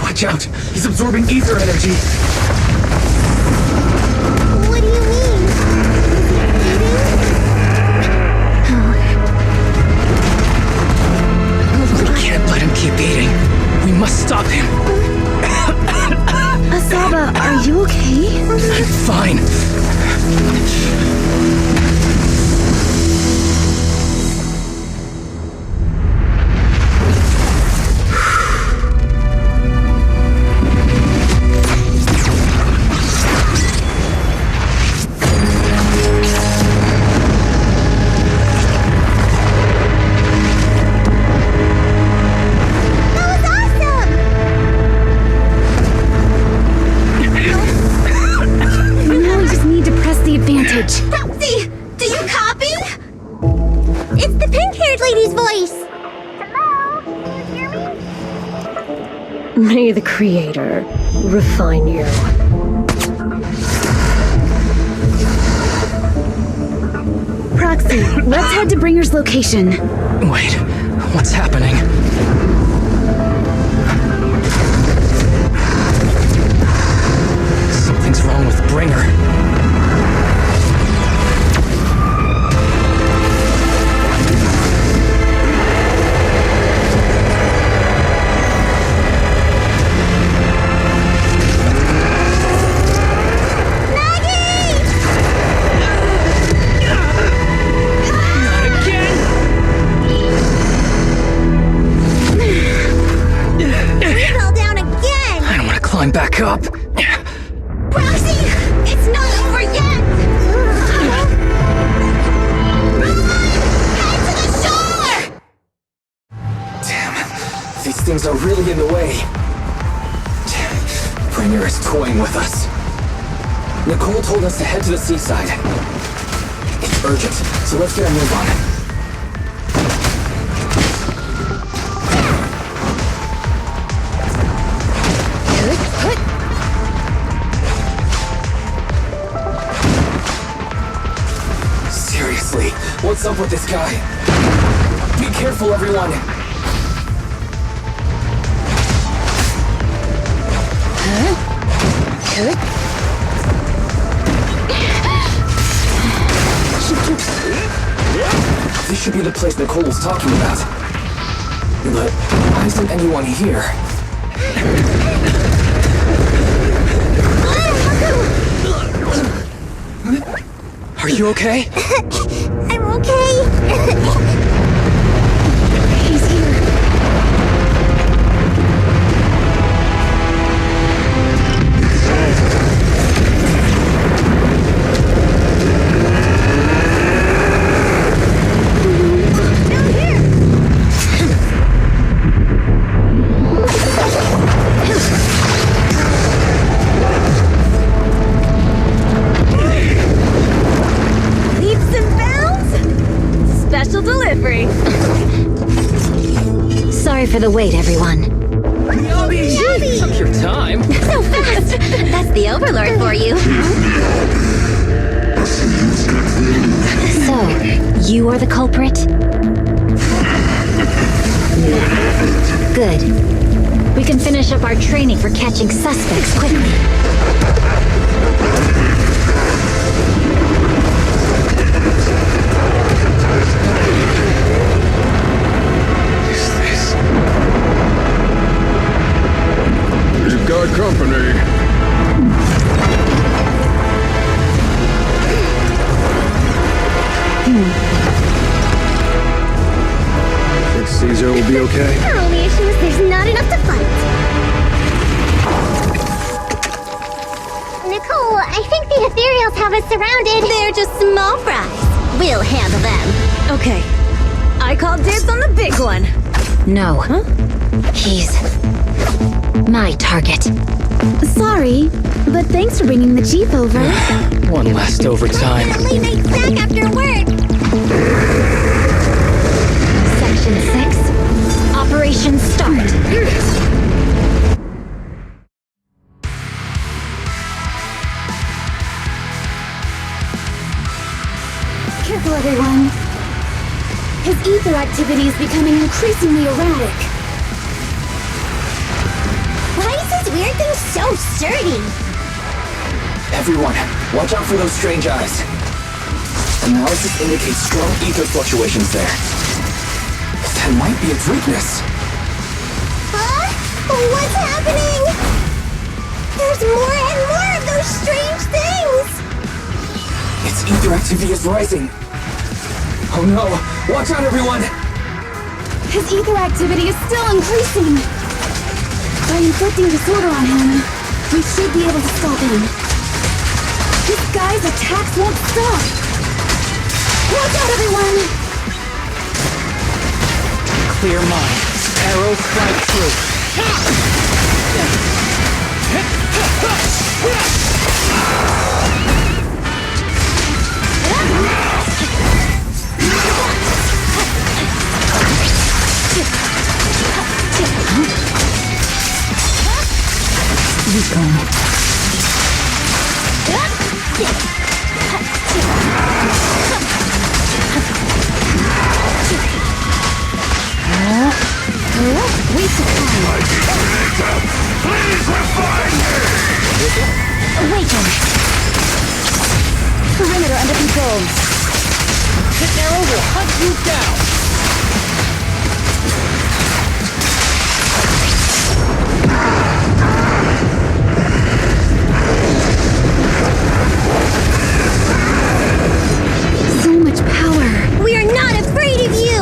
Watch out! He's absorbing ether energy! What do you mean? We can't let him keep eating. We must stop him. Asaba, are you okay? I'm fine. Roxy, do you copy? It's the pink-haired lady's voice! Hello? Can you hear me? May the Creator refine you. Proxy, let's head to Bringer's location. Wait, what's happening? Something's wrong with Bringer. Climb back up. Proxy! It's not over yet! Head to the shore! Damn, these things are really in the way. Bringer is toying with us. Nicole told us to head to the seaside. It's urgent, so let's get a move on it. Seriously, what's up with this guy? Be careful, everyone! This should be the place Nicole was talking about. But why isn't anyone here? Are you okay? I'm okay. He's here. Sorry for the wait, everyone. Miyabi! Took your time. So fast! That's the Overlord for you. So, you are the culprit? Good. We can finish up our training for catching suspects quickly. You've got company. Think Caesar will be okay? Our only issue is there's not enough to fight. Nicole, I think the ethereals have us surrounded. They're just small fries. We'll handle them. Okay. I call dibs on the big one. No. Huh? He's my target. Sorry, but thanks for bringing the Jeep over. One last overtime. Late night snack after work. Section 6. Operation start. Careful, everyone. His ether activity is becoming increasingly erratic. Why is this weird thing so sturdy? Everyone, watch out for those strange eyes. Analysis indicates strong ether fluctuations there. That might be its weakness. Huh? What's happening? There's more and more of those strange things! Its ether activity is rising. Oh no! Watch out, everyone! His ether activity is still increasing. By inflicting disorder on him, we should be able to stop him. This guy's attacks won't stop. Watch out, everyone! Clear mind. Arrow strike true. Awaken! Perimeter under control. Hit arrow will hunt you down. So much power. We are not afraid of you!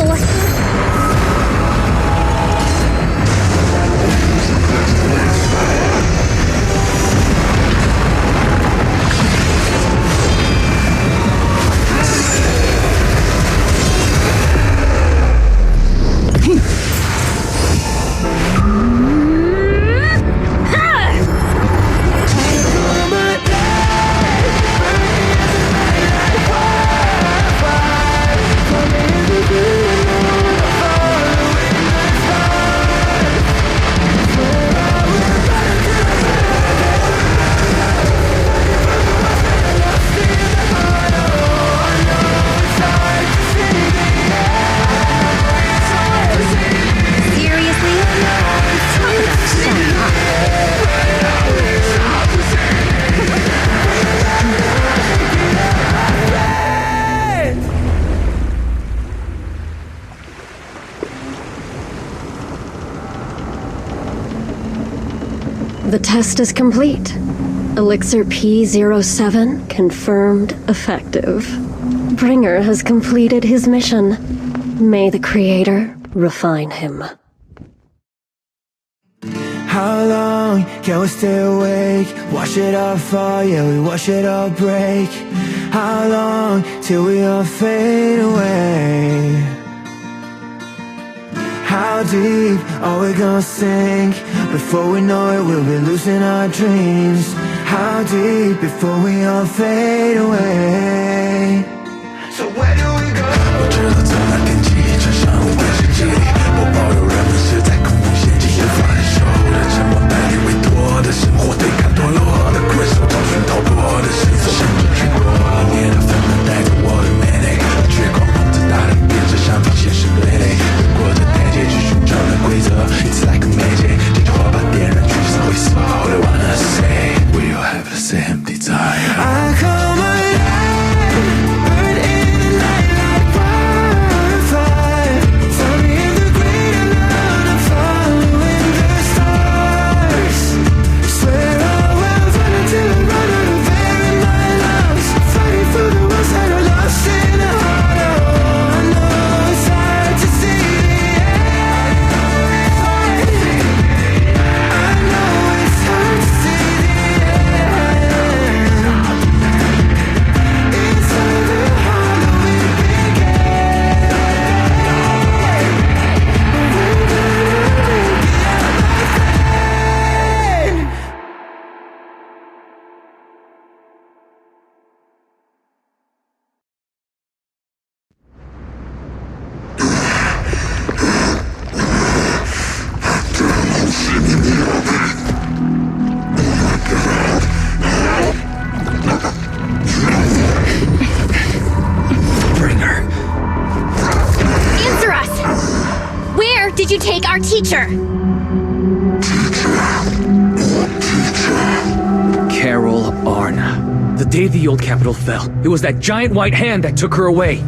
The test is complete. Elixir P07 confirmed effective. Bringer has completed his mission. May the Creator refine him. How long can we stay awake? Wash it all fall, yeah, we wash it all break. How long till we all fade away? How deep are we gonna sink? Before we know it, we'll be losing our dreams. How deep before we all fade away? So where do we go? 我知道在那天际穿上无边世纪里，我保有人们是在空中陷进无法忍受的沉默，带你委托的生活，对抗堕落的困兽，找寻逃脱的线索，甚至去过了年的纷纷带着我的美丽，绝狂妄自大的变着像把现实对垒，过着台阶去寻找的规则 It's like a magic， 这句话把点燃橘色灰色 All I wanna say We all have the same desire I come alive Burn in the night like wildfire Tell me in the great unknown I'm following the stars Swear I will run until I run out of air in my lungs Fighting for the ones that are lost in the heart Oh, I know it's hard to see Did you take our teacher? Carol Arna. The day the old capital fell, it was that giant white hand that took her away.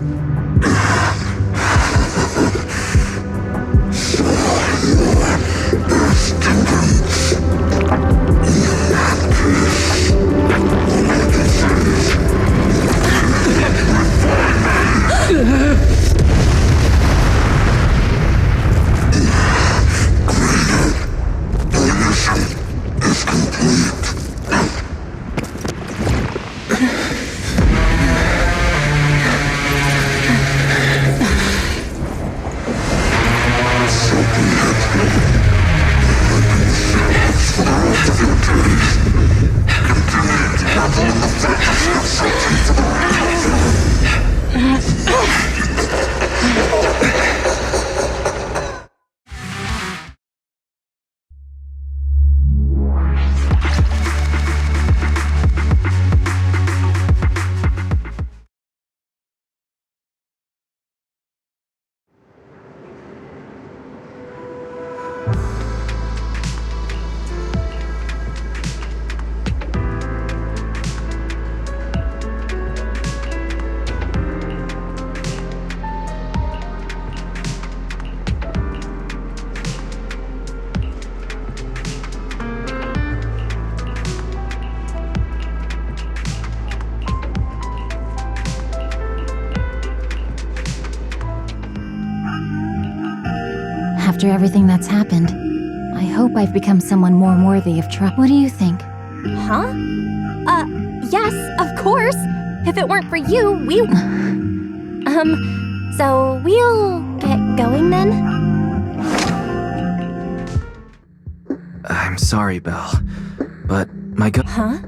After everything that's happened, I hope I've become someone more worthy of trust. What do you think? Huh? Yes, of course. If it weren't for you, we... so we'll get going then? I'm sorry, Belle, but my Huh?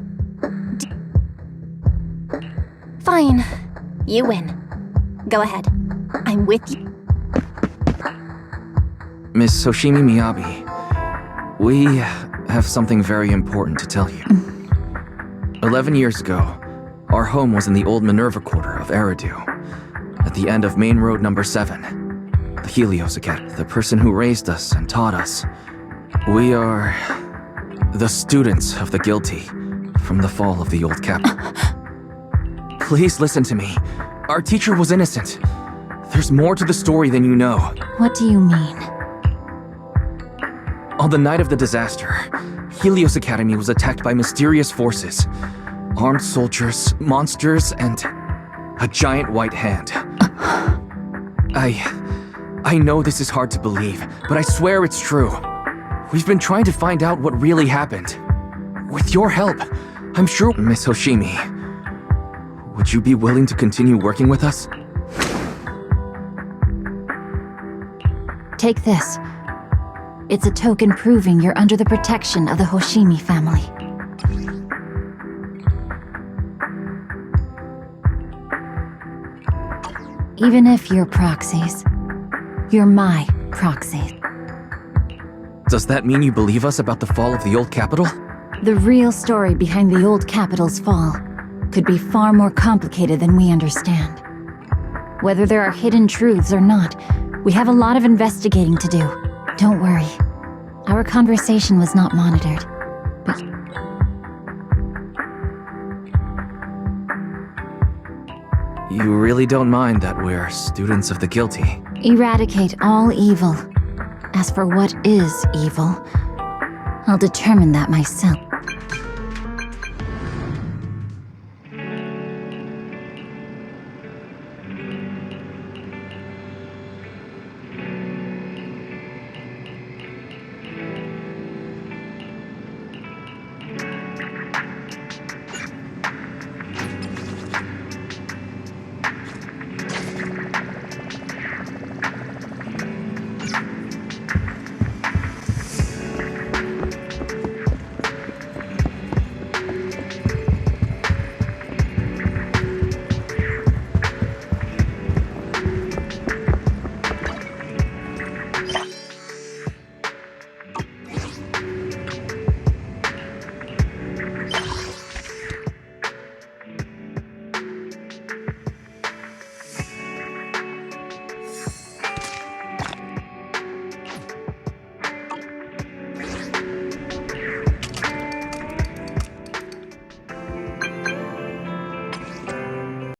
Fine. You win. Go ahead. I'm with you. Miss Hoshimi Miyabi, we have something very important to tell you. 11 years ago, our home was in the old Minerva Quarter of Eridu, at the end of Main Road number 7, the Helios Academy. The person who raised us and taught us, we are the students of the guilty from the fall of the old capital. Please listen to me. Our teacher was innocent. There's more to the story than you know. What do you mean? On the night of the disaster, Helios Academy was attacked by mysterious forces. Armed soldiers, monsters, and a giant white hand. I know this is hard to believe, but I swear it's true. We've been trying to find out what really happened. With your help, I'm sure... Miss Hoshimi, would you be willing to continue working with us? Take this. It's a token proving you're under the protection of the Hoshimi family. Even if you're proxies, you're my proxy. Does that mean you believe us about the fall of the old capital? The real story behind the old capital's fall could be far more complicated than we understand. Whether there are hidden truths or not, we have a lot of investigating to do. Don't worry. Our conversation was not monitored, but... You really don't mind that we're students of the guilty? Eradicate all evil. As for what is evil, I'll determine that myself.